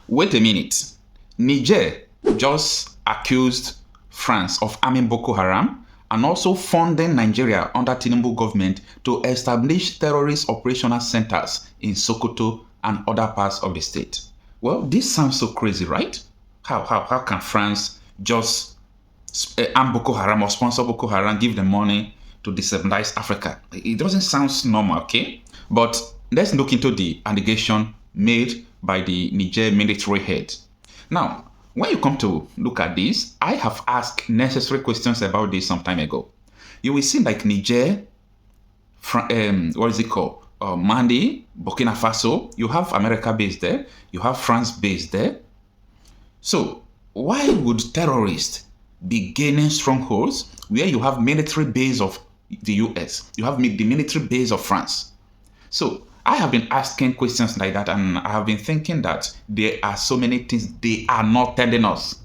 Wait a minute. Niger just accused France of arming Bokøharam and also funding Nigeria under Tinubu government to establish terrorist operational centers in Sokoto and other parts of the state. Well, this sounds so crazy, right? How can France just arm Bokøharam or sponsor Bokøharam, give them money to destabilize Africa? It doesn't sound normal, okay? But let's look into the allegation made by the Niger military head. Now, when you come to look at this, I have asked necessary questions about this some time ago. You will see like Niger, what is it called? Mali, Burkina Faso, you have America based there, you have France based there. So why would terrorists be gaining strongholds where you have military base of the US, you have the military base of France? So I have been asking questions like that, and I have been thinking that there are so many things they are not telling us.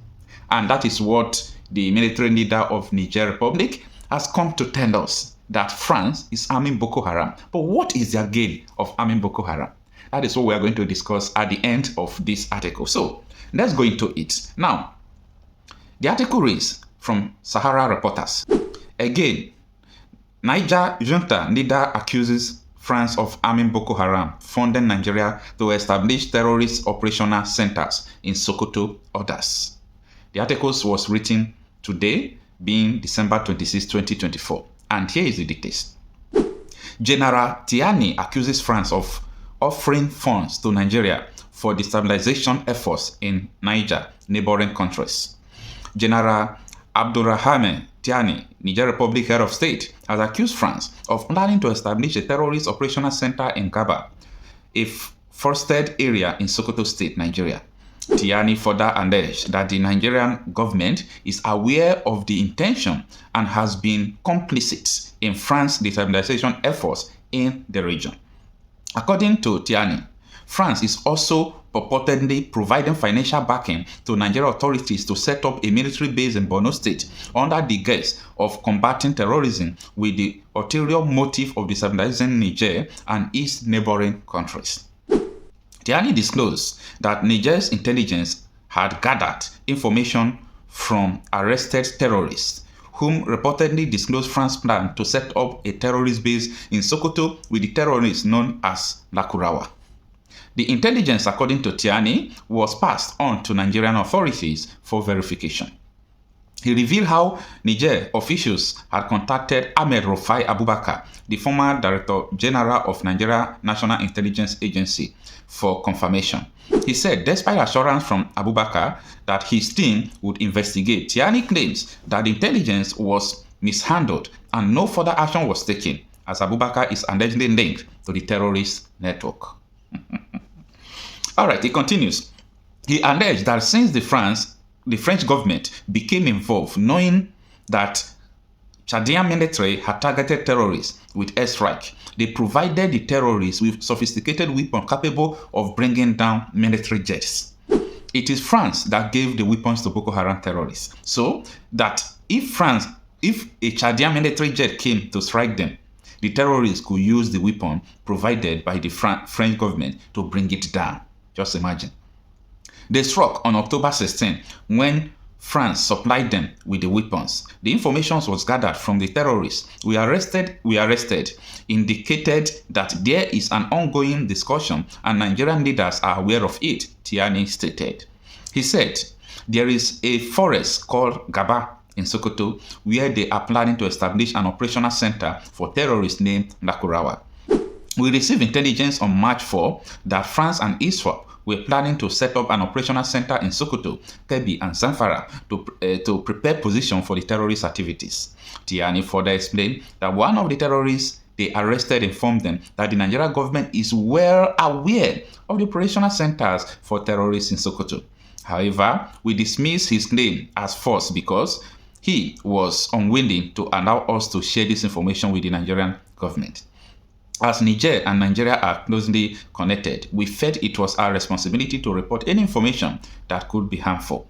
And that is what the military leader of Niger Republic has come to tell us, that France is arming Bokøharam. But what is their gain of arming Bokøharam? That is what we are going to discuss at the end of this article. So let's go into it. Now, the article reads from Sahara Reporters. Again, Niger junta leader accuses France of arming Bokøharam, funding Nigeria to establish terrorist operational centers in Sokoto, others. The article was written today, being December 26, 2024. And here is the details. General Tiani accuses France of offering funds to Nigeria for destabilization efforts in Niger, neighboring countries. General Abdurrahman Tiani, Niger Republic head of state, has accused France of planning to establish a terrorist operational center in Gaba, a forested area in Sokoto State, Nigeria. Tiani further alleged that the Nigerian government is aware of the intention and has been complicit in France's destabilization efforts in the region. According to Tiani, France is also purportedly providing financial backing to Nigerian authorities to set up a military base in Borno State under the guise of combating terrorism with the ulterior motive of destabilizing Niger and its neighboring countries. Tiani disclosed that Niger's intelligence had gathered information from arrested terrorists, whom reportedly disclosed France's plan to set up a terrorist base in Sokoto with the terrorists known as Lakurawa. The intelligence, according to Tiani, was passed on to Nigerian authorities for verification. He revealed how Niger officials had contacted Ahmed Rufai Abubakar, the former Director General of Nigeria National Intelligence Agency, for confirmation. He said, despite assurance from Abubakar that his team would investigate, Tiani claims that the intelligence was mishandled and no further action was taken, as Abubakar is allegedly linked to the terrorist network. Alright, he continues. He alleged that since the French government became involved, knowing that Chadian military had targeted terrorists with airstrike, they provided the terrorists with sophisticated weapons capable of bringing down military jets. It is France that gave the weapons to Bokøharam terrorists, so that if a Chadian military jet came to strike them, the terrorists could use the weapon provided by the French government to bring it down. Just imagine. They struck on October 16 when France supplied them with the weapons. The information was gathered from the terrorists we arrested indicated that there is an ongoing discussion and Nigerian leaders are aware of it, Tiani stated. He said, there is a forest called Gaba in Sokoto where they are planning to establish an operational center for terrorists named Lakurawa. We received intelligence on March 4 that France and Israel were planning to set up an operational center in Sokoto, Kebbi, and Zamfara to prepare position for the terrorist activities. Tiani further explained that one of the terrorists they arrested informed them that the Nigerian government is well aware of the operational centers for terrorists in Sokoto. However, we dismiss his claim as false because he was unwilling to allow us to share this information with the Nigerian government. As Niger and Nigeria are closely connected, we felt it was our responsibility to report any information that could be harmful.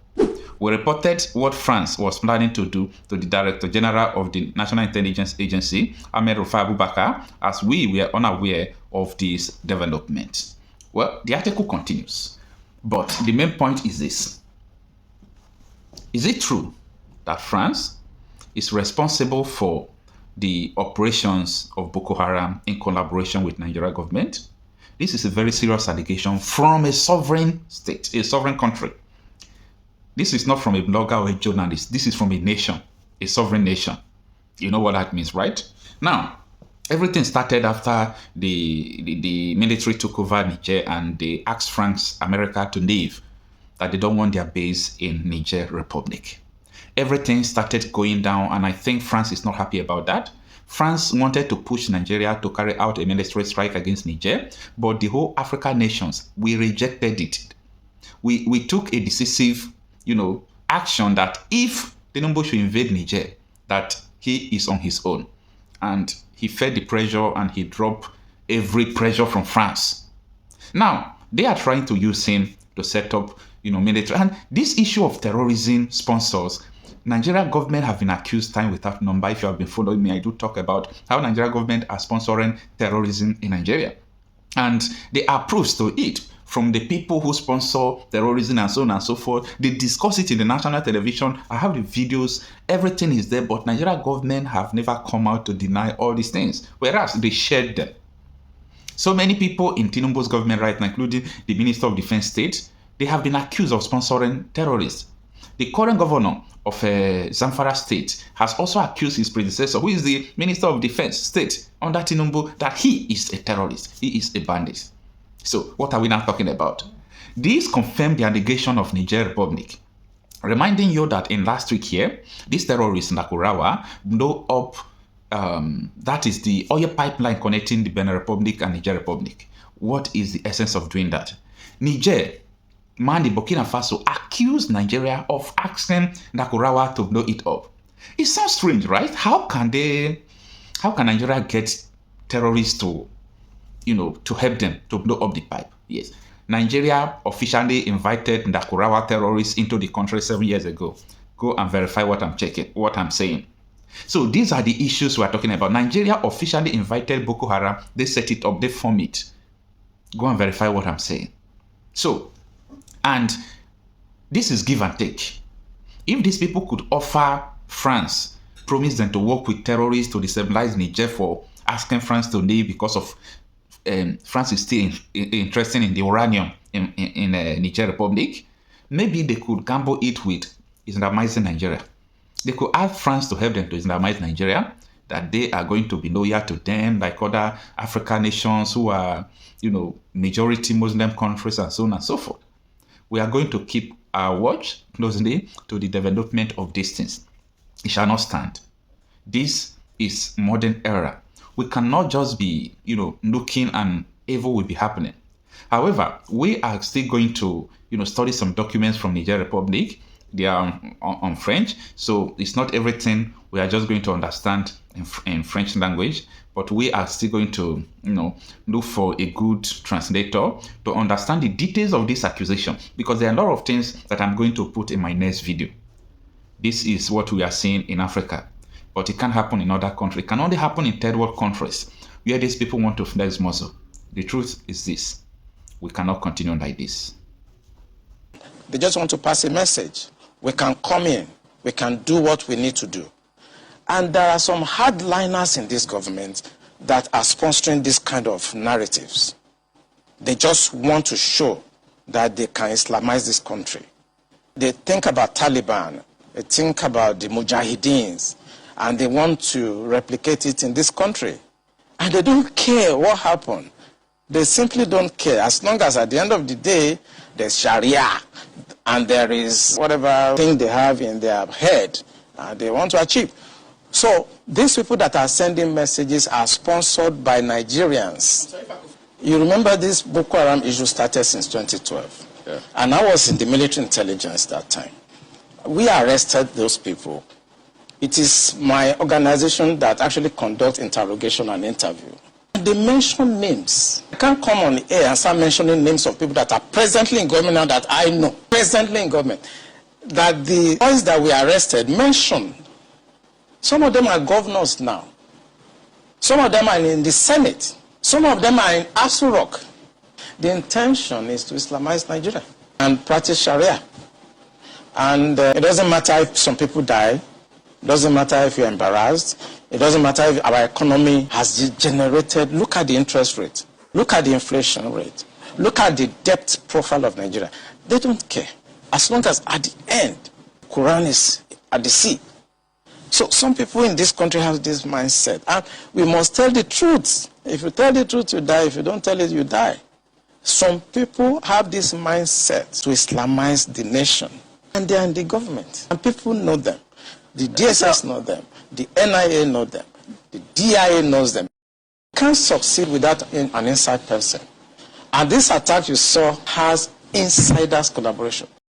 We reported what France was planning to do to the Director General of the National Intelligence Agency, Ahmed Rufai Abubakar, as we were unaware of this development. Well, the article continues. But the main point is this. Is it true that France is responsible for the operations of Boko Haram in collaboration with Nigeria government? This is a very serious allegation from a sovereign state, a sovereign country. This is not from a blogger or a journalist. This is from a nation, a sovereign nation. You know what that means, right? Now, everything started after the military took over Niger and they asked France, America to leave, that they don't want their base in Niger Republic. Everything started going down, and I think France is not happy about that. France wanted to push Nigeria to carry out a military strike against Niger, but the whole African nations, we rejected it. We took a decisive, action that if Tinubu should invade Niger, that he is on his own. And he fed the pressure and he dropped every pressure from France. Now, they are trying to use him to set up, military. And this issue of terrorism sponsors, Nigeria government have been accused time without number. If you have been following me, I do talk about how Nigeria government are sponsoring terrorism in Nigeria. And there are proofs to it from the people who sponsor terrorism and so on and so forth. They discuss it in the national television. I have the videos. Everything is there. But Nigeria government have never come out to deny all these things, whereas they shared them. So many people in Tinubu's government right now, including the Minister of Defense State, they have been accused of sponsoring terrorists. The current governor of Zamfara State has also accused his predecessor, who is the Minister of Defense State under Tinubu, that he is a terrorist. He is a bandit. So what are we now talking about? This confirmed the allegation of Niger Republic, reminding you that in last week here, this terrorist Nakurawa blew up, that is the oil pipeline connecting the Benin Republic and Niger Republic. What is the essence of doing that? Niger, Mali, Burkina Faso accused Nigeria of asking Nakurawa to blow it up. It sounds strange, right? How can Nigeria get terrorists to help them to blow up the pipe? Yes. Nigeria officially invited Nakurawa terrorists into the country 7 years ago. Go and verify what I'm saying. So these are the issues we are talking about. Nigeria officially invited Boko Haram. They set it up. They form it. Go and verify what I'm saying. So, and this is give and take. If these people could offer France, promise them to work with terrorists to destabilize Niger for asking France to leave because of France is still interested in the uranium in Niger Republic, maybe they could gamble it with Islamizing Nigeria. They could ask France to help them to Islamize Nigeria, that they are going to be loyal to them like other African nations who are, majority Muslim countries and so on and so forth. We are going to keep our watch closely to the development of these things. It shall not stand. This is modern era. We cannot just be, looking and evil will be happening. However, we are still going to, study some documents from Niger Republic. They are on French, so it's not everything we are just going to understand in French language, but we are still going to, look for a good translator to understand the details of this accusation, because there are a lot of things that I'm going to put in my next video. This is what we are seeing in Africa, but it can't happen in other countries. It can only happen in third world countries where these people want to flex muscle. The truth is this: we cannot continue like this. They just want to pass a message. We can come in, we can do what we need to do. And there are some hardliners in this government that are sponsoring this kind of narratives. They just want to show that they can Islamize this country. They think about Taliban, they think about the Mujahideens, and they want to replicate it in this country. And they don't care what happened. They simply don't care, as long as at the end of the day, there's Sharia, and there is whatever thing they have in their head they want to achieve. So these people that are sending messages are sponsored by Nigerians. You remember this Boko Haram issue started since 2012. Yeah. And I was in the military intelligence that time. We arrested those people. It is my organization that actually conducts interrogation and interview. They mention names. I can't come on air and start mentioning names of people that are presently in government now that I know, presently in government, that the boys that we arrested mentioned. Some of them are governors now. Some of them are in the Senate. Some of them are in Aso Rock. The intention is to Islamize Nigeria. and practice Sharia. And it doesn't matter if some people die. It doesn't matter if you're embarrassed. It doesn't matter if our economy has degenerated. Look at the interest rate. Look at the inflation rate. Look at the debt profile of Nigeria. They don't care. As long as at the end, Quran is at the sea. So some people in this country have this mindset. And we must tell the truth. If you tell the truth, you die. If you don't tell it, you die. Some people have this mindset to Islamize the nation. And they are in the government. And people know them. The DSS know them. The NIA know them. The DIA knows them. You can't succeed without an inside person. And this attack you saw has insiders collaboration.